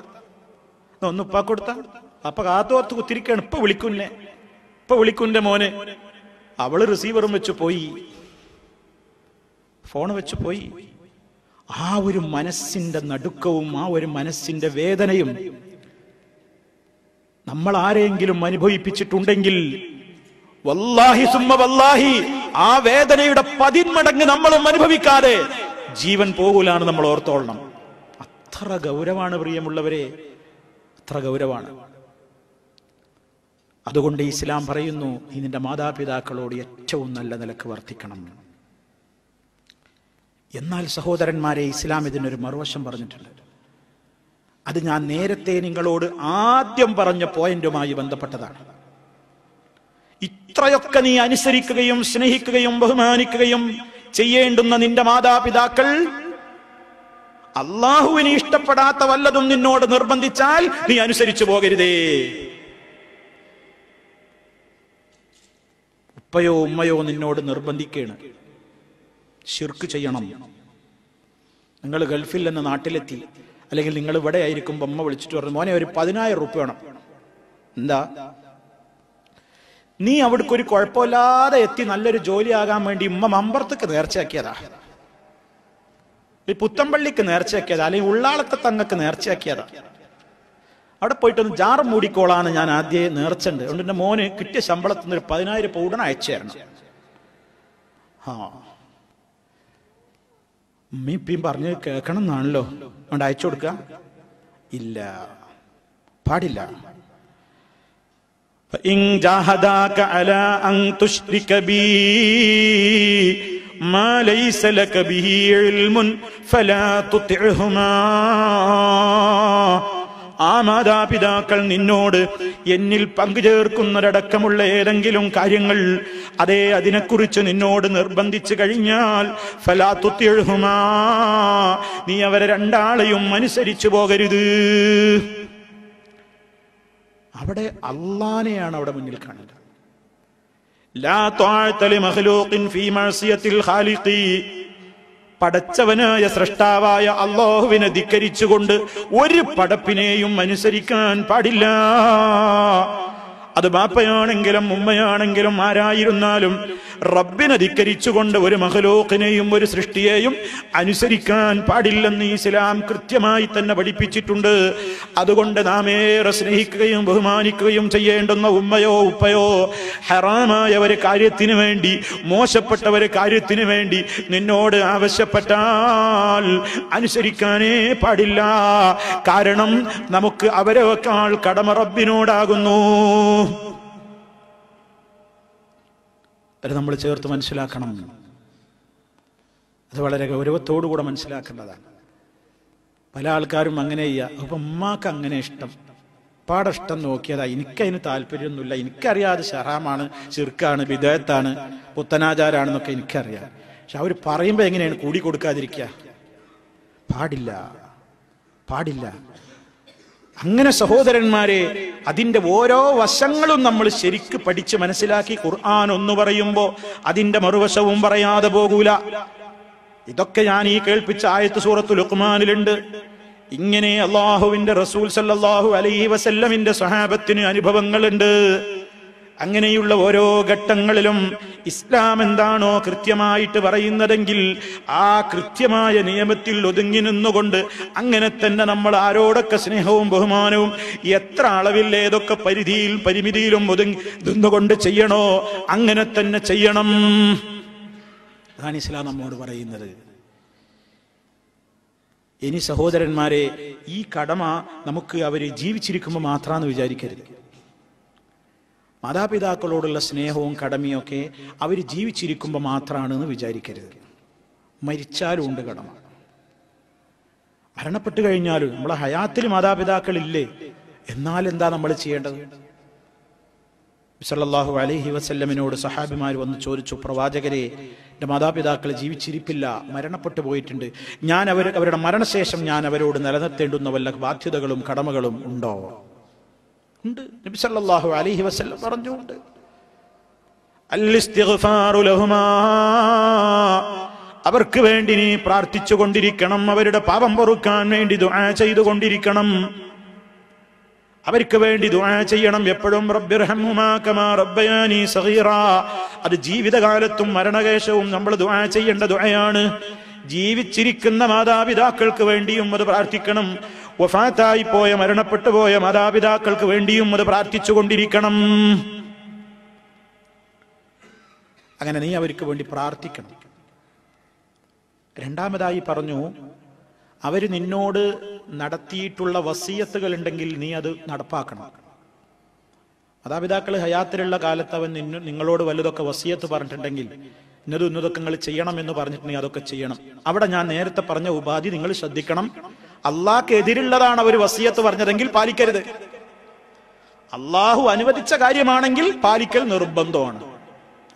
എന്നാ ഒന്ന് ഉപ്പാക്ക് കൊടുത്താ. അപ്പൊ കാത്തോർത്ത് കുത്തിരിക്കാണ്, ഇപ്പൊ വിളിക്കുന്നേ മോനെ. അവള് റിസീവറും വെച്ച് പോയി, ഫോൺ വെച്ച് പോയി. ആ ഒരു മനസ്സിന്റെ നടുക്കവും ആ ഒരു മനസ്സിന്റെ വേദനയും നമ്മൾ ആരെങ്കിലും അനുഭവിപ്പിച്ചിട്ടുണ്ടെങ്കിൽ വല്ലാഹി സുമ്മ വല്ലാഹി ആ വേദനയുടെ 10 മടങ്ങ് നമ്മളും അനുഭവിക്കാതെ ജീവൻ പോകൂലാണ് നമ്മൾ ഓർത്തോളണം. അത്ര ഗൗരവമാണ് പ്രിയമുള്ളവരെ, അത്ര ഗൗരവമാണ്. അതുകൊണ്ട് ഇസ്ലാം പറയുന്നു, നീ നിന്റെ മാതാപിതാക്കളോട് ഏറ്റവും നല്ല നിലക്ക് വർത്തിക്കണം. എന്നാൽ സഹോദരന്മാരെ, ഇസ്ലാം ഇതിനൊരു മറുവശം പറഞ്ഞിട്ടുണ്ട്. അത് ഞാൻ നേരത്തെ നിങ്ങളോട് ആദ്യം പറഞ്ഞ പോയിന്റുമായി ബന്ധപ്പെട്ടതാണ്. ഇത്രയൊക്കെ നീ അനുസരിക്കുകയും സ്നേഹിക്കുകയും ബഹുമാനിക്കുകയും ചെയ്യേണ്ടുന്ന നിന്റെ മാതാപിതാക്കൾ അള്ളാഹുവിന് ഇഷ്ടപ്പെടാത്ത വല്ലതും നിന്നോട് നിർബന്ധിച്ചാൽ നീ അനുസരിച്ചു പോകരുതേ. ഉപ്പയോ ഉമ്മയോ നിന്നോട് നിർബന്ധിക്കുകയാണ്, ശിർക്ക് ചെയ്യണം. നിങ്ങൾ ഗൾഫിൽ നിന്ന് നാട്ടിലെത്തി, അല്ലെങ്കിൽ നിങ്ങൾ ഇവിടെ ആയിരിക്കുമ്പോൾ അമ്മ വിളിച്ചിട്ട് പറഞ്ഞു, മോനെ ഒരു 10,000 റുപ്യ വേണം. എന്താ? നീ അവിടേക്ക് ഒരു കുഴപ്പമില്ലാതെ എത്തി നല്ലൊരു ജോലിയാകാൻ വേണ്ടി ഉമ്മ മമ്പറത്തേക്ക് നേർച്ചയാക്കിയതാ, ഈ പുത്തമ്പള്ളിക്ക് നേർച്ചയാക്കിയതാ, അല്ലെങ്കിൽ ഉള്ളാളത്തെ തങ്ങക്ക് നേർച്ചയാക്കിയതാ. അവിടെ പോയിട്ടൊന്ന് ജാറ് മൂടിക്കോളാന്ന് ഞാൻ ആദ്യം നേർച്ചുണ്ട്. അതുകൊണ്ട് എന്റെ മോന് കിട്ടിയ ശമ്പളത്തിൽ നിന്ന് ഒരു 10,000 രൂപ ഉടനെ അയച്ചു തരണം. ഉമ്മയും പറഞ്ഞ് കേൾക്കണം എന്നാണല്ലോ, അതുകൊണ്ട് അയച്ചു കൊടുക്കുക. ഇല്ല, പാടില്ല. فإن جاهداك على أن تشرك بي ما ليس لك به علم فلا تطعهما. ആ മാതാപിതാക്കൾ നിന്നോട് എന്നിൽ പങ്കുചേർക്കുന്നതടക്കമുള്ള ഏതെങ്കിലും കാര്യങ്ങൾ അതിനെക്കുറിച്ച് നിന്നോട് നിർബന്ധിച്ചു കഴിഞ്ഞാൽ ഫലാ തുതിഉഹുമാ, നീ അവരെ രണ്ടാളെയും അനുസരിച്ചു പോകരുത്. അവിടെ അള്ളാനെയാണ് അവിടെ മുന്നിൽ കാണുന്നത്. ലാ ത്വാഅത ലിമഖ്ലൂഖിൻ ഫീ മഅസിയത്തിൽ ഖാലിഖി, പടച്ചവനായ സൃഷ്ടാവായ അല്ലാഹുവിനെ ധിക്കരിച്ചുകൊണ്ട് ഒരു പടപ്പിനെയും അനുസരിക്കാൻ പാടില്ല. അത് ബാപ്പയാണെങ്കിലും ഉമ്മയാണെങ്കിലും ആരായിരുന്നാലും റബ്ബിനെ ധിക്കരിച്ചുകൊണ്ട് ഒരു മഖ്ലൂഖിനെയും ഒരു സൃഷ്ടിയെയും അനുസരിക്കാൻ പാടില്ലെന്ന് ഇസ്ലാം കൃത്യമായി തന്നെ പഠിപ്പിച്ചിട്ടുണ്ട്. അതുകൊണ്ട് നാം ഏറെ സ്നേഹിക്കുകയും ബഹുമാനിക്കുകയും ചെയ്യേണ്ടുന്ന ഉമ്മയോ ഉപ്പയോ ഹറാമായ ഒരു കാര്യത്തിന് വേണ്ടി, മോശപ്പെട്ട ഒരു കാര്യത്തിന് വേണ്ടി നിന്നോട് ആവശ്യപ്പെട്ടാൽ അനുസരിക്കാനേ പാടില്ല. കാരണം നമുക്ക് അവരെക്കാൾ കടമ റബ്ബിനോടാകുന്നു. അത് നമ്മൾ ചേർത്ത് മനസ്സിലാക്കണം. അത് വളരെ ഗൗരവത്തോടുകൂടെ മനസ്സിലാക്കേണ്ടതാണ്. പല ആൾക്കാരും അങ്ങനെ ചെയ്യുക. അപ്പം ഉമ്മാക്ക് അങ്ങനെ ഇഷ്ടം, പാടിഷ്ടം നോക്കിയതാ, എനിക്കതിന് താല്പര്യമൊന്നുമില്ല, എനിക്കറിയാതെ ശറാമാണ്, ശിർക്കാണ്, ബിദഅത്താണ്, പുത്തനാചാരാണെന്നൊക്കെ എനിക്കറിയാം. പക്ഷെ അവർ പറയുമ്പോൾ എങ്ങനെയാണ് കൂടി കൊടുക്കാതിരിക്കുക? പാടില്ല, പാടില്ല. അങ്ങനെ സഹോദരന്മാരെ, അതിന്റെ ഓരോ വശങ്ങളും നമ്മൾ ശരിക്ക് പഠിച്ച് മനസ്സിലാക്കി ഖുർആൻ ഒന്ന് പറയുമ്പോൾ അതിന്റെ മറുവശവും പറയാതെ പോകൂല. ഇതൊക്കെ ഞാൻ ഈ കേൾപ്പിച്ച ആയത്ത് സൂറത്തുൽ ലുഖ്മാനിലുണ്ട്. ഇങ്ങനെ അല്ലാഹുവിന്റെ റസൂൽ സല്ലല്ലാഹു അലൈഹി വസല്ലമിന്റെ സ്വഹാബത്തിന് അനുഭവങ്ങളുണ്ട്. അങ്ങനെയുള്ള ഓരോ ഘട്ടങ്ങളിലും ഇസ്ലാം എന്താണോ കൃത്യമായിട്ട് പറയുന്നതെങ്കിൽ ആ കൃത്യമായ നിയമത്തിൽ ഒതുങ്ങി നിന്നുകൊണ്ട് അങ്ങനെ തന്നെ നമ്മൾ ആരോടൊക്കെ സ്നേഹവും ബഹുമാനവും എത്ര അളവിൽ ഏതൊക്കെ പരിധിയിൽ പരിമിതിയിലും ഒതുങ്ങി നിന്നുകൊണ്ട് ചെയ്യണോ അങ്ങനെ തന്നെ ചെയ്യണം. അതാണ് ഇസ്ലാം നമ്മോട് പറയുന്നത്. ഇനി സഹോദരന്മാരെ, ഈ കടമ നമുക്ക് അവർ ജീവിച്ചിരിക്കുമ്പോൾ മാത്രമാണെന്ന് വിചാരിക്കരുത്. മാതാപിതാക്കളോടുള്ള സ്നേഹവും കടമയൊക്കെ അവർ ജീവിച്ചിരിക്കുമ്പോൾ മാത്രമാണെന്ന് വിചാരിക്കരുത്. മരിച്ചാലും ഉണ്ട് കടമ. മരണപ്പെട്ടു കഴിഞ്ഞാലും നമ്മളെ ഹയാത്തിൽ മാതാപിതാക്കളില്ലേ, എന്നാൽ എന്താ നമ്മൾ ചെയ്യേണ്ടത്? സല്ലല്ലാഹു അലൈഹി വസല്ലമിനോട് സഹാബിമാർ വന്ന് ചോദിച്ചു, പ്രവാചകരെ, എൻ്റെ മാതാപിതാക്കൾ ജീവിച്ചിരിപ്പില്ല, മരണപ്പെട്ടു പോയിട്ടുണ്ട്, ഞാൻ അവരുടെ മരണശേഷം ഞാൻ അവരോട് നിലനിർത്തേണ്ടുന്ന വല്ല ബാധ്യതകളും കടമകളും ഉണ്ടോ? ഉണ്ട്. നബി സല്ലല്ലാഹു അലൈഹി വസല്ലം പറഞ്ഞുണ്ട്, അൽ-ഇസ്തിഗ്ഫാറു ലഹുമാ, അവർക്ക് വേണ്ടി നീ പ്രാർത്ഥിച്ചു കൊണ്ടിരിക്കണം, അവരുടെ പാപം പൊറുക്കാൻ വേണ്ടി ദുആ ചെയ്തുകൊണ്ടിരിക്കണം, അവർക്ക് വേണ്ടി ദുആ ചെയ്യണം എപ്പോഴും. റബ്ബിർഹംഹുമാ കമാ റബ്ബയാനി സഗീറാ. അത് ജീവിതകാലത്തും മരണശേഷവും നമ്മൾ ദുആ ചെയ്യേണ്ട ദുആയാണ്. ജീവിച്ചിരിക്കുന്ന മാതാപിതാക്കൾക്ക് വേണ്ടിയും അത് പ്രാർത്ഥിക്കണം. വഫാത്തായി പോയ, മരണപ്പെട്ടു പോയ മാതാപിതാക്കൾക്ക് വേണ്ടിയും അത് പ്രാർത്ഥിച്ചു കൊണ്ടിരിക്കണം. അങ്ങനെ നീ അവർക്ക് വേണ്ടി പ്രാർത്ഥിക്കണം. രണ്ടാമതായി പറഞ്ഞു, അവർ നിന്നോട് നടത്തിയിട്ടുള്ള വസിയത്തുകൾ ഉണ്ടെങ്കിൽ നീ അത് നടപ്പാക്കണം. മാതാപിതാക്കൾ ഹയാത്തിലുള്ള കാലത്ത് അവൻ നിങ്ങളോട് വലുതൊക്കെ വസിയത്ത് പറഞ്ഞിട്ടുണ്ടെങ്കിൽ ഇന്നതൊക്കെ നിങ്ങൾ ചെയ്യണം എന്ന് പറഞ്ഞിട്ടുണ്ടെങ്കിൽ അതൊക്കെ ചെയ്യണം. അവിടെ ഞാൻ നേരത്തെ പറഞ്ഞ ഉപാധി നിങ്ങൾ ശ്രദ്ധിക്കണം. അള്ളാഹ്ക്ക് എതിരുള്ളതാണ് അവർ വസിയത്ത് പറഞ്ഞതെങ്കിൽ പാലിക്കരുത്. അള്ളാഹു അനുവദിച്ച കാര്യമാണെങ്കിൽ പാലിക്കൽ നിർബന്ധമാണ്.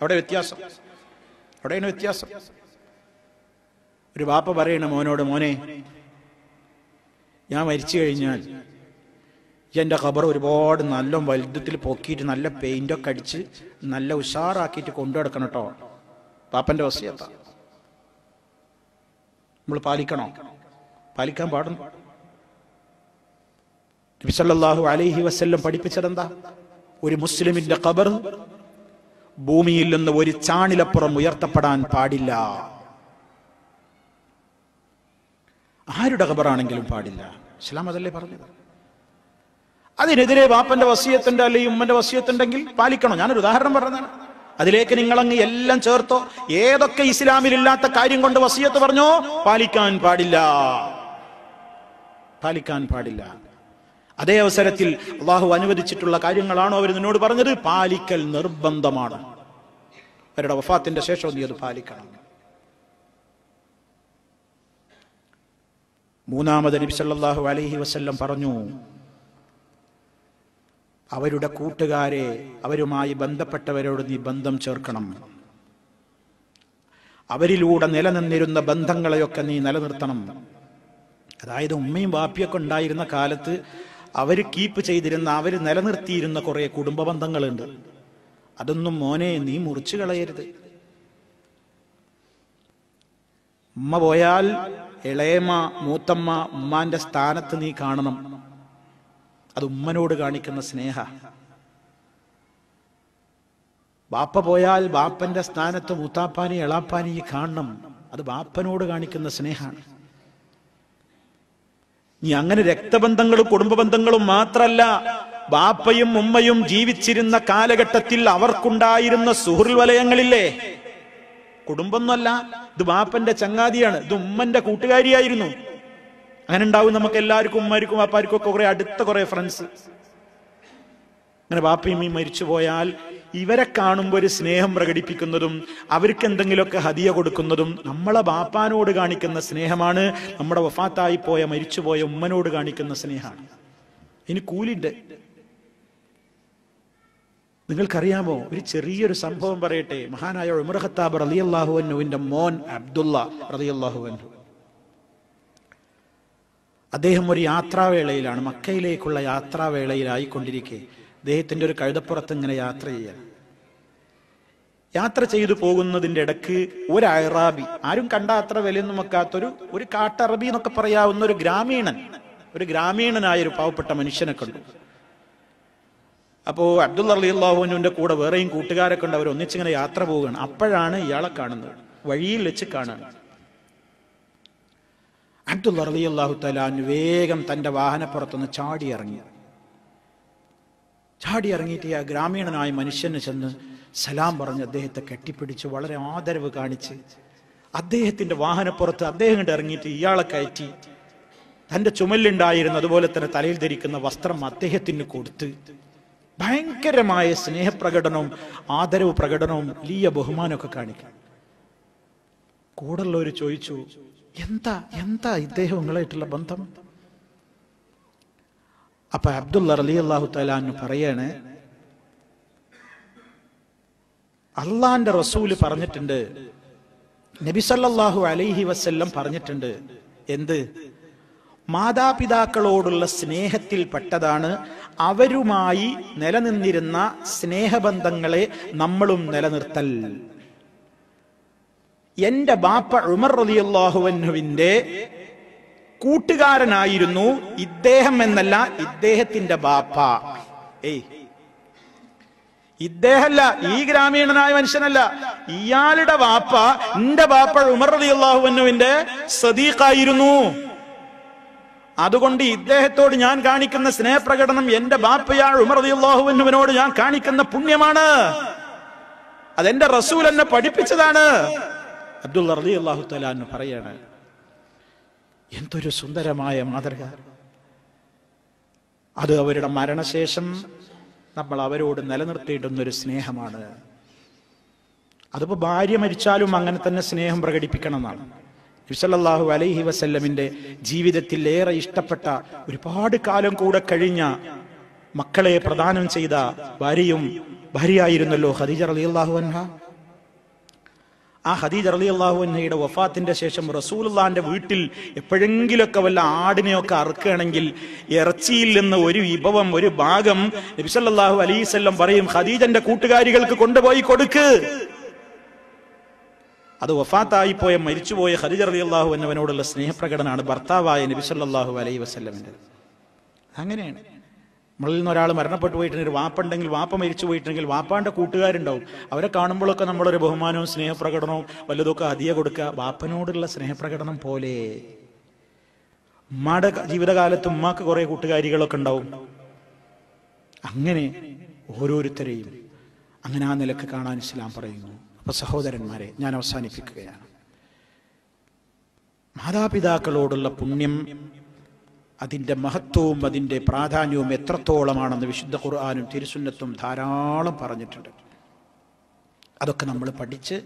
അവിടെ വ്യത്യാസം, അവിടെയാണ് വ്യത്യാസം. ഒരു ബാപ്പ പറയണ മോനോട്, മോനെ, ഞാൻ മരിച്ചു കഴിഞ്ഞാൽ എൻ്റെ ഖബർ ഒരുപാട് നല്ല വലുപ്പത്തിൽ പൊക്കിയിട്ട് നല്ല പെയിന്റൊക്കെ അടിച്ച് നല്ല ഉഷാറാക്കിയിട്ട് കൊണ്ടുനടക്കണം കേട്ടോ. പാപ്പന്റെ വസിയത്താ. നമ്മൾ പാലിക്കണോ? പാലിക്കാൻ പാടുന്നു. നബി സല്ലല്ലാഹു അലൈഹി വസല്ലം പഠിപ്പിച്ചതെന്താ? ഒരു മുസ്ലിമിന്റെ ഖബർ ഭൂമിയിൽ നിന്ന് ഒരു ചാണിലപ്പുറം ഉയർത്തപ്പെടാൻ പാടില്ല. ആരുടെ ഖബറാണെങ്കിലും പാടില്ല. ഇസ്ലാം അതല്ലേ പറഞ്ഞത്? അതിനെതിരെ ബാപ്പന്റെ വസിയത്തുണ്ട് അല്ലെങ്കിൽ ഉമ്മന്റെ വസിയത്തുണ്ടെങ്കിൽ പാലിക്കണം. ഞാനൊരു ഉദാഹരണം പറഞ്ഞതാണ്. അതിലേക്ക് നിങ്ങളങ്ങ് എല്ലാം ചേർത്തോ. ഏതൊക്കെ ഇസ്ലാമിലില്ലാത്ത കാര്യം കൊണ്ട് വസിയത്ത് പറഞ്ഞോ, പാലിക്കാൻ പാടില്ല, പാലിക്കാൻ പാടില്ല. അതേ അവസരത്തിൽ അള്ളാഹു അനുവദിച്ചിട്ടുള്ള കാര്യങ്ങളാണോ അവർ നിന്നോട് പറഞ്ഞത്, പാലിക്കൽ നിർബന്ധമാണ്. അവരുടെ വഫാത്തിന്റെ ശേഷം നീ അത് പാലിക്കണം. മൂന്നാമത് നബി സല്ലല്ലാഹു അലൈഹി വസല്ലം പറഞ്ഞു, അവരുടെ കൂട്ടുകാരെ, അവരുമായി ബന്ധപ്പെട്ടവരോട് നീ ബന്ധം ചേർക്കണം. അവരിലൂടെ നിലനിന്നിരുന്ന ബന്ധങ്ങളെയൊക്കെ നീ നിലനിർത്തണം. അതായത് ഉമ്മയും വാപ്പിയൊക്കെ ഉണ്ടായിരുന്ന കാലത്ത് അവർ കീപ്പ് ചെയ്തിരുന്ന, അവർ നിലനിർത്തിയിരുന്ന കുറെ കുടുംബ ബന്ധങ്ങളുണ്ട്. അതൊന്നും മോനെ നീ മുറിച്ചു കളയരുത്. ഉമ്മ പോയാൽ ഇളയമ്മ, മൂത്തമ്മ, ഉമ്മാന്റെ സ്ഥാനത്ത് നീ കാണണം. അത് ഉമ്മനോട് കാണിക്കുന്ന സ്നേഹ. ബാപ്പ പോയാൽ ബാപ്പന്റെ സ്ഥാനത്ത് മൂത്താപ്പാനി എളാപ്പാനി കാണണം. അത് ബാപ്പനോട് കാണിക്കുന്ന സ്നേഹമാണ്. നീ അങ്ങനെ രക്തബന്ധങ്ങളും കുടുംബ ബന്ധങ്ങളും മാത്രല്ല, ബാപ്പയും ഉമ്മയും ജീവിച്ചിരുന്ന കാലഘട്ടത്തിൽ അവർക്കുണ്ടായിരുന്ന സുഹൃൽ വലയങ്ങളില്ലേ? കുടുംബമൊന്നുമല്ല, ഇത് ബാപ്പന്റെ ചങ്ങാതിയാണ്, ഇത് ഉമ്മന്റെ കൂട്ടുകാരിയായിരുന്നു. അങ്ങനെ ഉണ്ടാവും നമുക്ക് എല്ലാവർക്കും, ഉമ്മമാർക്കും ബാപ്പാർക്കും ഒക്കെ കുറെ അടുത്ത കുറെ ഫ്രണ്ട്സ്. അങ്ങനെ ബാപ്പയും ഉമ്മയും മരിച്ചു പോയാൽ ഇവരെ കാണുമ്പോൾ ഒരു സ്നേഹം പ്രകടിപ്പിക്കുന്നതും അവർക്ക് എന്തെങ്കിലുമൊക്കെ ഹദിയ കൊടുക്കുന്നതും നമ്മളെ ബാപ്പാനോട് കാണിക്കുന്ന സ്നേഹമാണ്. നമ്മുടെ വഫാത്തായി പോയ മരിച്ചുപോയ ഉമ്മനോട് കാണിക്കുന്ന സ്നേഹമാണ്. ഇനി കൂലിണ്ട്. നിങ്ങൾക്കറിയാമോ, ഒരു ചെറിയൊരു സംഭവം പറയട്ടെ. മഹാനായ ഉമർ ഖത്താബ് റളിയല്ലാഹു അൻഹുവിന്റെ മോൻ അബ്ദുള്ള റളിയല്ലാഹു അൻഹു, അദ്ദേഹം ഒരു യാത്രാവേളയിലാണ്, മക്കയിലേക്കുള്ള യാത്രാവേളയിലായിക്കൊണ്ടിരിക്കെ അദ്ദേഹത്തിന്റെ ഒരു കഴുതപ്പുറത്ത് ഇങ്ങനെ യാത്ര ചെയ്യാൻ. യാത്ര ചെയ്തു പോകുന്നതിന്റെ ഇടക്ക് ഒരു അറാബി, ആരും കണ്ട അത്ര വിലയൊന്നും വെക്കാത്തൊരു ഒരു കാട്ടറബി എന്നൊക്കെ പറയാവുന്ന ഒരു ഗ്രാമീണനായ ഒരു പാവപ്പെട്ട മനുഷ്യനെ കണ്ടു. അപ്പോ അബ്ദുള്ള റളിയല്ലാഹു അൻഹുവിന്റെ കൂടെ വേറെയും കൂട്ടുകാരൊക്കെ ഉണ്ട്. അവർ ഒന്നിച്ചിങ്ങനെ യാത്ര പോവുകയാണ്. അപ്പോഴാണ് ഇയാളെ കാണുന്നത്, വഴിയിൽ വെച്ച് കാണാണ്. അബ്ദുള്ള റളിയല്ലാഹു തആല അൻഹു വേഗം തന്റെ വാഹനപ്പുറത്തുനിന്ന് ചാടി ഇറങ്ങിയിട്ട് ആ ഗ്രാമീണനായ മനുഷ്യന് ചെന്ന് സലാം പറഞ്ഞ് അദ്ദേഹത്തെ കെട്ടിപ്പിടിച്ച് വളരെ ആദരവ് കാണിച്ച് അദ്ദേഹത്തിന്റെ വാഹനപ്പുറത്ത് അദ്ദേഹം കണ്ട് ഇറങ്ങിയിട്ട് ഇയാളെ കയറ്റി തന്റെ ചുമലിലുണ്ടായിരുന്ന അതുപോലെ തന്നെ തലയിൽ ധരിക്കുന്ന വസ്ത്രം അദ്ദേഹത്തിന് കൊടുത്ത് ഭയങ്കരമായ സ്നേഹപ്രകടനവും ആദരവ് പ്രകടനവും വലിയ ബഹുമാനമൊക്കെ കാണിക്കും. കൂടുള്ളവർ ചോദിച്ചു, എന്താ ഇദ്ദേഹം നിങ്ങളായിട്ടുള്ള ബന്ധം? അപ്പൊ അബ്ദുള്ള റളിയല്ലാഹു തആല അൻഹു പറയാണ്, അള്ളാന്റെ റസൂല് പറഞ്ഞിട്ടുണ്ട്, നബി സല്ലല്ലാഹു അലൈഹി വസല്ലം പറഞ്ഞിട്ടുണ്ട്, എന്ത്? മാതാപിതാക്കളോടുള്ള സ്നേഹത്തിൽപ്പെട്ടതാണ് അവരുമായി നിലനിന്നിരുന്ന സ്നേഹബന്ധങ്ങളെ നമ്മളും നിലനിർത്തൽ. എന്റെ ബാപ്പ ഉമർ റളിയല്ലാഹു അൻഹുവിന്റെ കൂട്ടുകാരനായിരുന്നു ഇദ്ദേഹം എന്നല്ല, ഇദ്ദേഹത്തിന്റെ ബാപ്പ. ഇദ്ദേഹമല്ല, ഈ ഗ്രാമീണനായ മനുഷ്യനല്ല, ഇയാളുടെ ബാപ്പ, എന്റെ ബാപ്പ ഉമർ റളിയല്ലാഹു അൻഹുവിന്റെ സദീഖായിരുന്നു. അതുകൊണ്ട് ഇദ്ദേഹത്തോട് ഞാൻ കാണിക്കുന്ന സ്നേഹപ്രകടനം എന്റെ ബാപ്പയാൾ ഉമർ റളിയല്ലാഹു അൻഹുവിനോട് ഞാൻ കാണിക്കുന്ന പുണ്യമാണ്. അതെന്റെ റസൂൽ എന്നെ പഠിപ്പിച്ചതാണ്. അബ്ദുള്ള റളിയല്ലാഹു തആല അൻഹു പറയാണ്, എന്തൊരു സുന്ദരമായ മാതൃക! അത് അവരുടെ മരണശേഷം നമ്മൾ അവരോട് നിലനിർത്തിയിടുന്നൊരു സ്നേഹമാണ്. അതിപ്പോ ഭാര്യ മരിച്ചാലും അങ്ങനെ തന്നെ സ്നേഹം പ്രകടിപ്പിക്കണം എന്നാണ്. നബി സല്ലല്ലാഹു അലൈഹി വസല്ലമിന്റെ ജീവിതത്തിൽ ഏറെ ഇഷ്ടപ്പെട്ട, ഒരുപാട് കാലം കൂടെ കഴിഞ്ഞ, മക്കളെ പ്രദാനം ചെയ്ത ഭാര്യയായിരുന്നല്ലോ ഖദീജ റളിയല്ലാഹു അൻഹ. ആ ഖദീജ റളിയല്ലാഹു അൻഹയുടെ വഫാത്തിന്റെ ശേഷം റസൂലുള്ളാഹിന്റെ വീട്ടിൽ എപ്പോഴെങ്കിലൊക്കെ വല്ല ആടിനെയൊക്കെ അറുക്കുകയാണെങ്കിൽ ഇറച്ചിയിൽ നിന്ന് ഒരു വിഭവം, ഒരു ഭാഗം നബി സല്ലല്ലാഹു അലൈഹി വസല്ലം പറയും, ഖദീജന്റെ കൂട്ടുകാരികൾക്ക് കൊണ്ടുപോയി കൊടുക്ക്. അത് വഫാത്തായി പോയ മരിച്ചുപോയ ഖദീജ റളിയല്ലാഹു അൻഹയോടുള്ള സ്നേഹപ്രകടനമാണ് ഭർത്താവായ നബി സല്ലല്ലാഹു അലൈഹി വസല്ലമിന്റെ. അങ്ങനെയാണ്. നമ്മളിൽ നിന്ന് ഒരാൾ മരണപ്പെട്ടു പോയിട്ടുണ്ടെങ്കിൽ, വാപ്പുണ്ടെങ്കിൽ, വാപ്പ മരിച്ചു പോയിട്ടുണ്ടെങ്കിൽ വാപ്പാന്റെ കൂട്ടുകാരുണ്ടാവും. അവരെ കാണുമ്പോഴൊക്കെ നമ്മളൊരു ബഹുമാനവും സ്നേഹപ്രകടനവും വല്ലതൊക്കെ ഹദിയ കൊടുക്കുക. വാപ്പനോടുള്ള സ്നേഹപ്രകടനം പോലെ. ഉമ്മാടെ ജീവിതകാലത്ത് ഉമ്മാക്ക് കുറെ കൂട്ടുകാരികളൊക്കെ ഉണ്ടാവും. അങ്ങനെ ഓരോരുത്തരെയും അങ്ങനെ ആ നിലക്ക് കാണാൻ ഇസ്ലാം പറയുന്നു. അപ്പൊ സഹോദരന്മാരെ, ഞാൻ അവസാനിപ്പിക്കുകയാണ്. മാതാപിതാക്കളോടുള്ള പുണ്യം, അതിന്റെ മഹത്വവും അതിന്റെ പ്രാധാന്യവും എത്രത്തോളമാണെന്ന് വിശുദ്ധ ഖുർആനും തിരുസുന്നത്തും ധാരാളം പറഞ്ഞിട്ടുണ്ട്. അതൊക്കെ നമ്മൾ പഠിച്ച്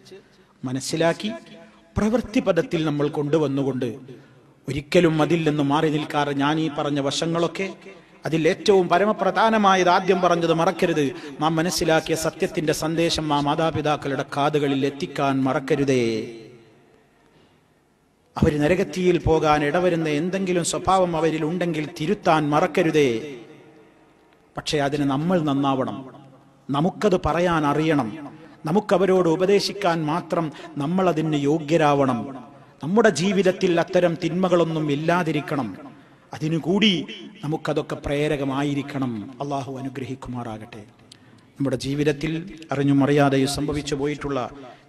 മനസ്സിലാക്കി പ്രവൃത്തി പദത്തിൽ നമ്മൾ കൊണ്ടുവന്നുകൊണ്ട് ഒരിക്കലും അതിൽ നിന്ന് മാറി നിൽക്കാറ്. ഞാൻ ഈ പറഞ്ഞ വശങ്ങളൊക്കെ, അതിൽ ഏറ്റവും പരമപ്രധാനമായത് ആദ്യം പറഞ്ഞത് മറക്കരുത്. നാം മനസ്സിലാക്കിയ സത്യത്തിന്റെ സന്ദേശം ആ മാതാപിതാക്കളുടെ കാതുകളിൽ എത്തിക്കാൻ മറക്കരുതേ. അവർ നരകത്തിയിൽ പോകാൻ ഇടവരുന്ന എന്തെങ്കിലും സ്വഭാവം അവരിൽ ഉണ്ടെങ്കിൽ തിരുത്താൻ മറക്കരുതേ. പക്ഷെ അതിന് നമ്മൾ നന്നാവണം. നമുക്കത് പറയാൻ അറിയണം. നമുക്കവരോട് ഉപദേശിക്കാൻ മാത്രം നമ്മൾ അതിന് യോഗ്യരാവണം. നമ്മുടെ ജീവിതത്തിൽ അത്തരം തിന്മകളൊന്നും ഇല്ലാതിരിക്കണം. അതിനുകൂടി നമുക്കതൊക്കെ പ്രേരകമായിരിക്കണം. അള്ളാഹു അനുഗ്രഹിക്കുമാറാകട്ടെ. നമ്മുടെ ജീവിതത്തിൽ അറിഞ്ഞും അറിയാതെയും സംഭവിച്ചു പോയിട്ടുള്ള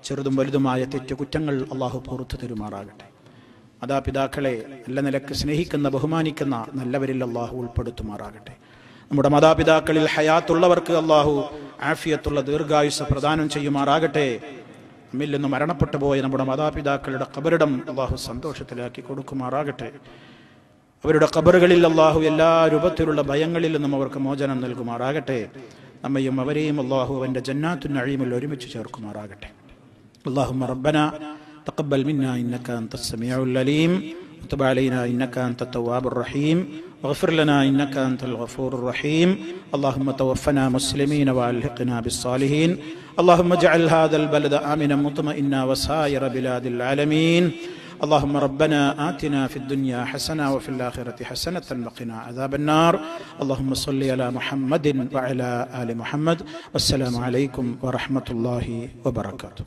ചെറുതും വലുതുമായ തെറ്റുകുറ്റങ്ങൾ അള്ളാഹു പുറത്തു തരുമാറാകട്ടെ. മാതാപിതാക്കളെ നല്ല നിലക്ക് സ്നേഹിക്കുന്ന ബഹുമാനിക്കുന്ന നല്ലവരിൽ അള്ളാഹു ഉൾപ്പെടുത്തുമാറാകട്ടെ. നമ്മുടെ മാതാപിതാക്കളിൽ ഹയാത്തുള്ളവർക്ക് അള്ളാഹു ആഫിയത്തുള്ള ദീർഘായുസ് പ്രദാനം ചെയ്യുമാറാകട്ടെ. നമ്മിൽ നിന്ന് മരണപ്പെട്ടു പോയ നമ്മുടെ മാതാപിതാക്കളുടെ ഖബറിടം അള്ളാഹു സന്തോഷത്തിലാക്കി കൊടുക്കുമാറാകട്ടെ. അവരുടെ ഖബറുകളിൽ അള്ളാഹു എല്ലാ രൂപത്തിലുള്ള ഭയങ്ങളിൽ നിന്നും അവർക്ക് മോചനം നൽകുമാറാകട്ടെ. നമ്മയും അവരെയും അള്ളാഹു അവൻ്റെ ജന്നാത്തുൻ നഈമിൽ ഒരുമിച്ച് ചേർക്കുമാറാകട്ടെ. اللهم ربنا تقبل منا إنك أنت السميع العليم وتب علينا إنك أنت التواب الرحيم واغفر لنا إنك أنت الغفور الرحيم. اللهم توفنا مسلمين وألحقنا بالصالحين. اللهم اجعل هذا البلد آمنا مطمئنا وسائر بلاد العالمين. اللهم ربنا آتنا في الدنيا حسنة وفي الآخرة حسنة وقنا عذاب النار. اللهم صل على محمد وعلى آل محمد. والسلام عليكم ورحمة الله وبركاته.